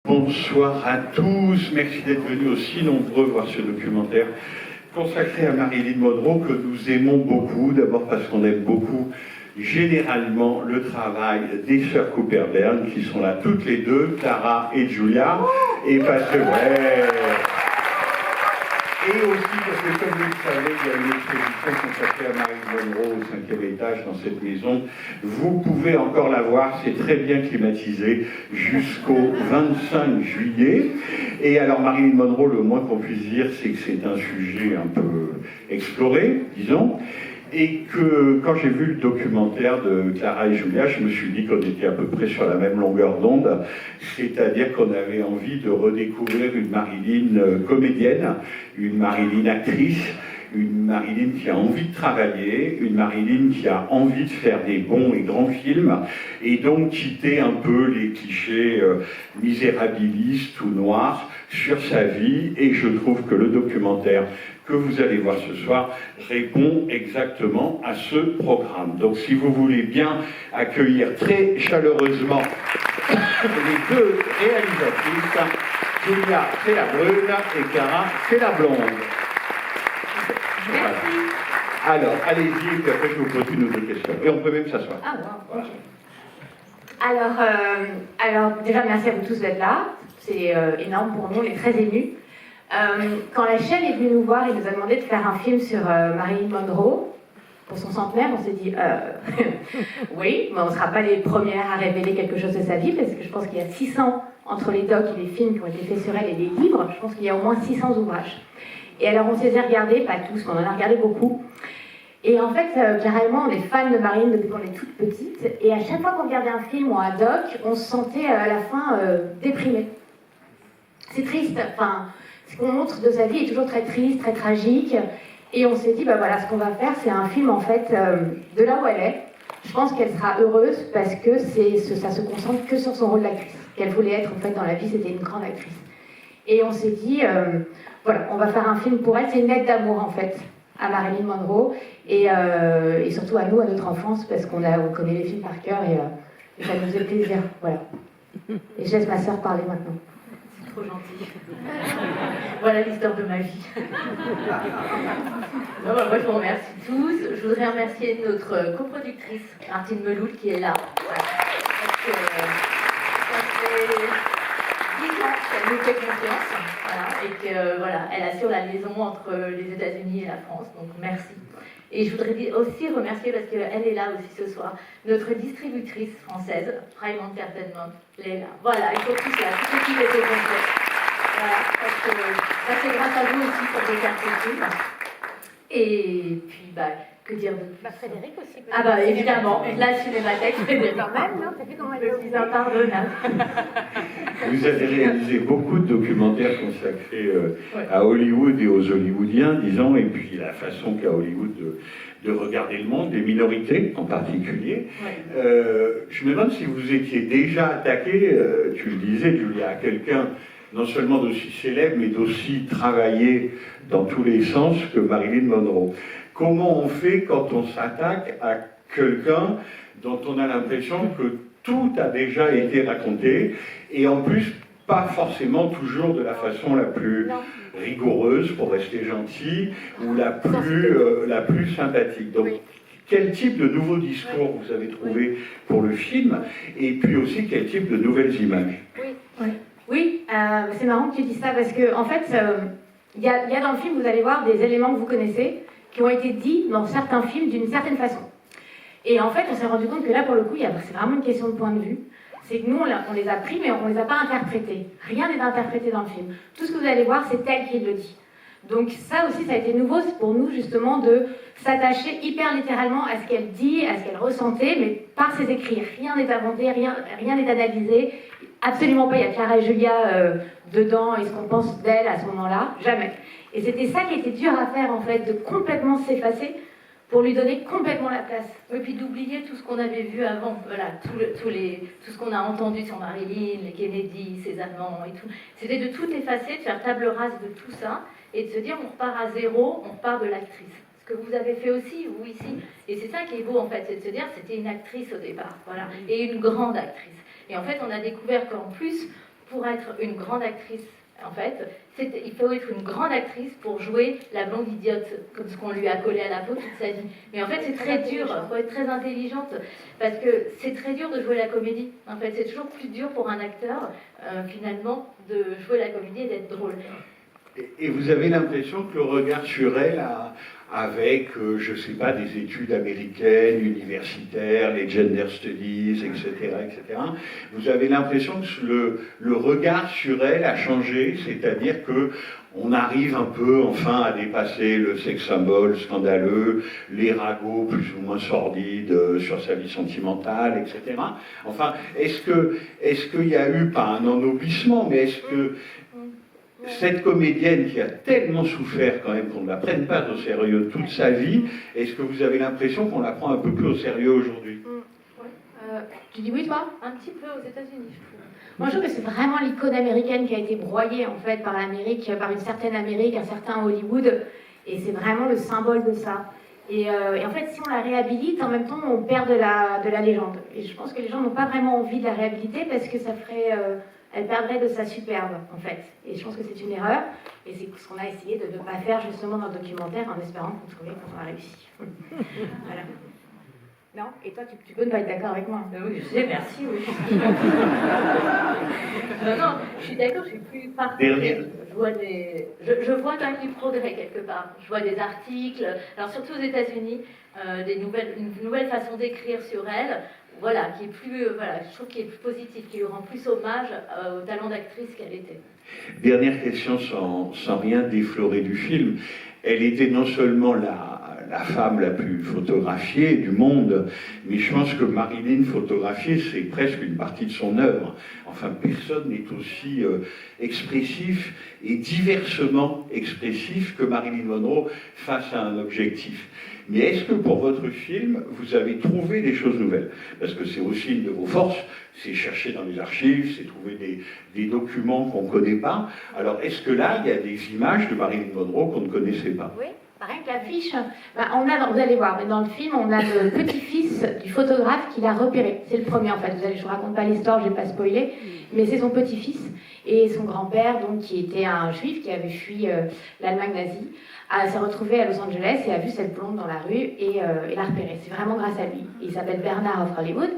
Bonsoir à tous, merci d'être venus aussi nombreux voir ce documentaire consacré à Marilyn Monroe que nous aimons beaucoup, d'abord parce qu'on aime beaucoup généralement le travail des sœurs Cooper-Bern qui sont là toutes les deux, Clara et Julia, et parce que et aussi parce que, comme vous le savez, il y a une exposition consacrée à Marilyn Monroe au 5e étage dans cette maison. Vous pouvez encore la voir, c'est très bien climatisé jusqu'au 25 juillet. Et alors Marilyn Monroe, le moins qu'on puisse dire, c'est que c'est un sujet un peu exploré, disons. Et que quand j'ai vu le documentaire de Clara et Julia, je me suis dit qu'on était à peu près sur la même longueur d'onde, c'est-à-dire qu'on avait envie de redécouvrir une Marilyn comédienne, une Marilyn actrice, une Marilyn qui a envie de travailler, une Marilyn qui a envie de faire des bons et grands films, et donc quitter un peu les clichés misérabilistes ou noirs sur sa vie, et je trouve que le documentaire que vous allez voir ce soir répond exactement à ce programme. Donc si vous voulez bien accueillir très chaleureusement les deux réalisatrices, Julia c'est la brune et Clara c'est la blonde. Voilà. Alors, allez-y, et puis après je vous pose une ou deux questions. Et on peut même s'asseoir. Ah, wow. Voilà. Alors, déjà, merci à vous tous d'être là. C'est énorme pour nous, on est très émus. Quand la chaîne est venue nous voir et nous a demandé de faire un film sur Marilyn Monroe, pour son centenaire, on s'est dit oui, mais on ne sera pas les premières à révéler quelque chose de sa vie, parce que je pense qu'il y a 600 entre les docs et les films qui ont été faits sur elle et les livres, je pense qu'il y a au moins 600 ouvrages. Et alors on s'est regardé, pas tous, mais on en a regardé beaucoup. Et en fait, carrément, on est fans de Marilyn depuis qu'on est toute petite, et à chaque fois qu'on regardait un film ou un doc, on se sentait à la fin déprimé. C'est triste, enfin, ce qu'on montre de sa vie est toujours très triste, très tragique. Et on s'est dit, bah voilà, ce qu'on va faire, c'est un film en fait de là où elle est. Je pense qu'elle sera heureuse parce que ça se concentre que sur son rôle d'actrice. Qu'elle voulait être en fait dans la vie, c'était une grande actrice. Et on s'est dit, voilà, on va faire un film pour elle. C'est une lettre d'amour en fait à Marilyn Monroe et surtout à nous, à notre enfance, parce qu'on connaît les films par cœur et ça nous fait plaisir. Voilà. Et je laisse ma sœur parler maintenant. Trop gentil. Voilà l'histoire de ma vie. Non, bah, moi je vous remercie tous. Je voudrais remercier notre coproductrice Martine Meloul qui est là. Parce que ça fait 10 ans qu'elle nous fait confiance. Voilà, et que voilà, elle assure la liaison entre les États-Unis et la France. Donc merci. Et je voudrais aussi remercier, parce qu'elle est là aussi ce soir, notre distributrice française, Prime Entertainment, Léla. Voilà, ils sont tous là, toute l'équipe est au complet. Voilà, parce que ça c'est grâce à vous aussi pour des cartes films. Et puis, bah, que dire de plus Frédéric aussi. Ah bah évidemment, la Cinémathèque, Frédéric. Quand même, non? T'as vu comment elle Je suis impardonnable. Vous avez réalisé beaucoup de documentaires consacrés à Hollywood et aux Hollywoodiens, disons, et puis la façon qu'a Hollywood de regarder le monde, des minorités en particulier. Ouais. Je me demande si vous étiez déjà attaqué, tu le disais, Julia, à quelqu'un non seulement d'aussi célèbre, mais d'aussi travaillé dans tous les sens que Marilyn Monroe. Comment on fait quand on s'attaque à quelqu'un dont on a l'impression que tout a déjà été raconté, et en plus, pas forcément toujours de la façon la plus rigoureuse, pour rester gentil, ou la plus sympathique. Donc, quel type de nouveau discours vous avez trouvé pour le film, et puis aussi quel type de nouvelles images? Oui, c'est marrant que tu dis ça, parce que en fait, il y a dans le film, vous allez voir des éléments que vous connaissez, qui ont été dits dans certains films d'une certaine façon. Et en fait, on s'est rendu compte que là, pour le coup, c'est vraiment une question de point de vue. C'est que nous, on les a pris, mais on ne les a pas interprétés. Rien n'est interprété dans le film. Tout ce que vous allez voir, c'est tel qu'il le dit. Donc ça aussi, ça a été nouveau pour nous, justement, de s'attacher hyper littéralement à ce qu'elle dit, à ce qu'elle ressentait, mais par ses écrits. Rien n'est inventé, rien n'est analysé. Absolument pas, il y a Clara et Julia dedans, et ce qu'on pense d'elle à ce moment-là. Jamais. Et c'était ça qui était dur à faire, en fait, de complètement s'effacer pour lui donner complètement la place. Et puis d'oublier tout ce qu'on avait vu avant, voilà, tout ce qu'on a entendu sur Marilyn, les Kennedy, ses amants et tout. C'était de tout effacer, de faire table rase de tout ça, et de se dire on repart à zéro, on repart de l'actrice. Ce que vous avez fait aussi, vous ici. Et c'est ça qui est beau en fait, c'est de se dire c'était une actrice au départ, voilà, et une grande actrice. Et en fait on a découvert qu'en plus, pour être une grande actrice, en fait, il faut être une grande actrice pour jouer la blonde idiote, comme ce qu'on lui a collé à la peau toute sa vie. Mais en fait, c'est très dur, il faut être très intelligente, parce que c'est très dur de jouer la comédie. En fait, c'est toujours plus dur pour un acteur, finalement, de jouer la comédie et d'être drôle. Et vous avez l'impression que le regard sur elle, avec, je ne sais pas, des études américaines, universitaires, les gender studies, etc., vous avez l'impression que le regard sur elle a changé, c'est-à-dire que on arrive un peu, enfin, à dépasser le sex symbole scandaleux, les ragots plus ou moins sordides sur sa vie sentimentale, etc. Enfin, est-ce qu'il y a eu, pas un ennoblissement, mais est-ce que cette comédienne qui a tellement souffert quand même qu'on ne la prenne pas au sérieux toute sa vie, est-ce que vous avez l'impression qu'on la prend un peu plus au sérieux aujourd'hui? Tu dis oui, toi? Un petit peu aux États-Unis, je trouve. Moi, je trouve que c'est vraiment l'icône américaine qui a été broyée en fait par l'Amérique, par une certaine Amérique, un certain Hollywood, et c'est vraiment le symbole de ça. Et en fait, si on la réhabilite, en même temps, on perd de la légende. Et je pense que les gens n'ont pas vraiment envie de la réhabiliter parce que ça ferait... elle perdrait de sa superbe, en fait. Et je pense que c'est une erreur. Et c'est ce qu'on a essayé de ne pas faire justement dans le documentaire en espérant qu'on trouvait qu'on a réussi. Voilà. Non? Et toi, tu peux ne pas être d'accord avec moi? Oui, je sais, merci, oui. non, je suis d'accord, je suis plus partagée. Je vois quand même du progrès quelque part. Je vois des articles, alors surtout aux États-Unis, une nouvelle façon d'écrire sur elle, voilà, qui est plus, je trouve qu'il est plus positif, qui lui rend plus hommage au talent d'actrice qu'elle était. Dernière question sans rien déflorer du film. Elle était non seulement la femme la plus photographiée du monde, mais je pense que Marilyn photographiée, c'est presque une partie de son œuvre. Enfin, personne n'est aussi expressif et diversement expressif que Marilyn Monroe face à un objectif. Mais est-ce que pour votre film, vous avez trouvé des choses nouvelles? Parce que c'est aussi une de vos forces, c'est chercher dans les archives, c'est trouver des documents qu'on ne connaît pas. Alors, est-ce que là, il y a des images de Marilyn Monroe qu'on ne connaissait pas? Oui, pareil que l'affiche. Vous allez voir, mais dans le film, on a le petit-fils du photographe qui l'a repéré. C'est le premier, en fait. Je ne vous raconte pas l'histoire, je ne vais pas spoiler, mais c'est son petit-fils. Et son grand-père, donc, qui était un juif, qui avait fui l'Allemagne nazie, s'est retrouvé à Los Angeles et a vu cette blonde dans la rue et l'a repérée. C'est vraiment grâce à lui. Il s'appelle Bernard of Hollywood.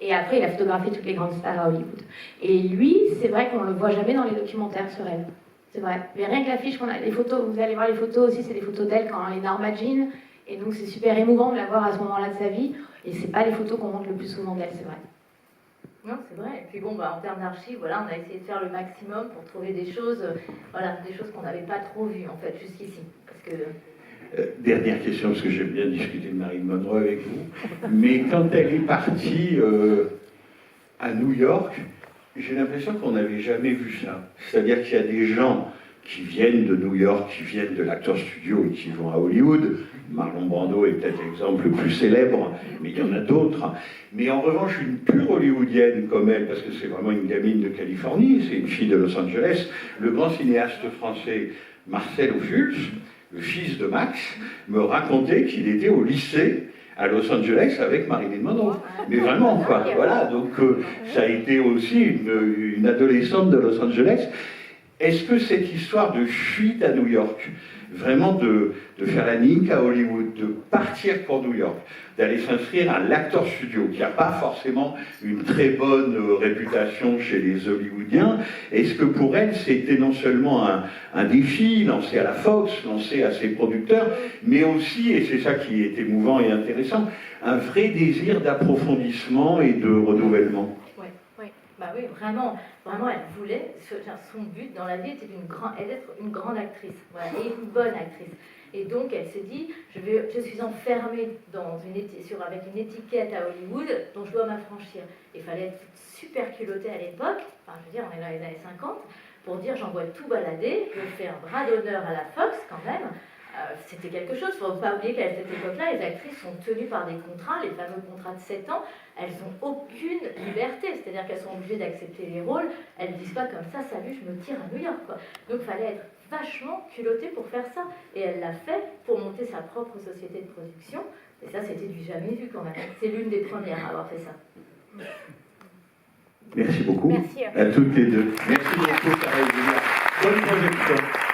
Et après, il a photographié toutes les grandes stars à Hollywood. Et lui, c'est vrai qu'on ne le voit jamais dans les documentaires sur elle. C'est vrai. Mais rien que l'affiche qu'on a, les photos, vous allez voir les photos aussi, c'est des photos d'elle quand elle est Norma Jean. Et donc, c'est super émouvant de la voir à ce moment-là de sa vie. Et c'est pas les photos qu'on montre le plus souvent d'elle, c'est vrai. Non, c'est vrai. Et puis bon, en termes d'archives, voilà, on a essayé de faire le maximum pour trouver des choses, des choses qu'on n'avait pas trop vues, en fait, jusqu'ici. Parce que... Dernière question, parce que j'aime bien discuter de Marilyn Monroe avec vous. Mais quand elle est partie à New York, j'ai l'impression qu'on n'avait jamais vu ça. C'est-à-dire qu'il y a des gens qui viennent de New York, qui viennent de l'Actors Studio et qui vont à Hollywood. Marlon Brando est peut-être l'exemple le plus célèbre, mais il y en a d'autres. Mais en revanche, une pure hollywoodienne comme elle, parce que c'est vraiment une gamine de Californie, c'est une fille de Los Angeles, le grand cinéaste français Marcel Ophuls, le fils de Max, me racontait qu'il était au lycée à Los Angeles avec Marilyn Monroe. Mais vraiment, quoi. Voilà, donc ça a été aussi une adolescente de Los Angeles. Est-ce que cette histoire de fuite à New York, vraiment de faire la nique à Hollywood, de partir pour New York, d'aller s'inscrire à l'Actors Studio, qui n'a pas forcément une très bonne réputation chez les Hollywoodiens, est-ce que pour elle, c'était non seulement un défi lancé à la Fox, lancé à ses producteurs, mais aussi, et c'est ça qui est émouvant et intéressant, un vrai désir d'approfondissement et de renouvellement? Bah oui, vraiment, elle voulait, son but dans la vie était d'être une grande actrice, voilà, et une bonne actrice. Et donc elle s'est dit, je suis enfermée avec une étiquette à Hollywood dont je dois m'affranchir. Il fallait être super culottée à l'époque, enfin je veux dire, on est dans les années 50, pour dire j'envoie tout balader, je fais un bras d'honneur à la Fox quand même. C'était quelque chose. Il ne faut pas oublier qu'à cette époque-là, les actrices sont tenues par des contrats, les fameux contrats de 7 ans. Elles n'ont aucune liberté, c'est-à-dire qu'elles sont obligées d'accepter les rôles. Elles ne disent pas comme ça, salut, je me tire à New York, quoi. Donc il fallait être vachement culottée pour faire ça. Et elle l'a fait pour monter sa propre société de production. Et ça, c'était du jamais vu quand même. C'est l'une des premières à avoir fait ça. Merci beaucoup Merci. à toutes les deux. Merci beaucoup, Sarah et Julia. Bonne projection.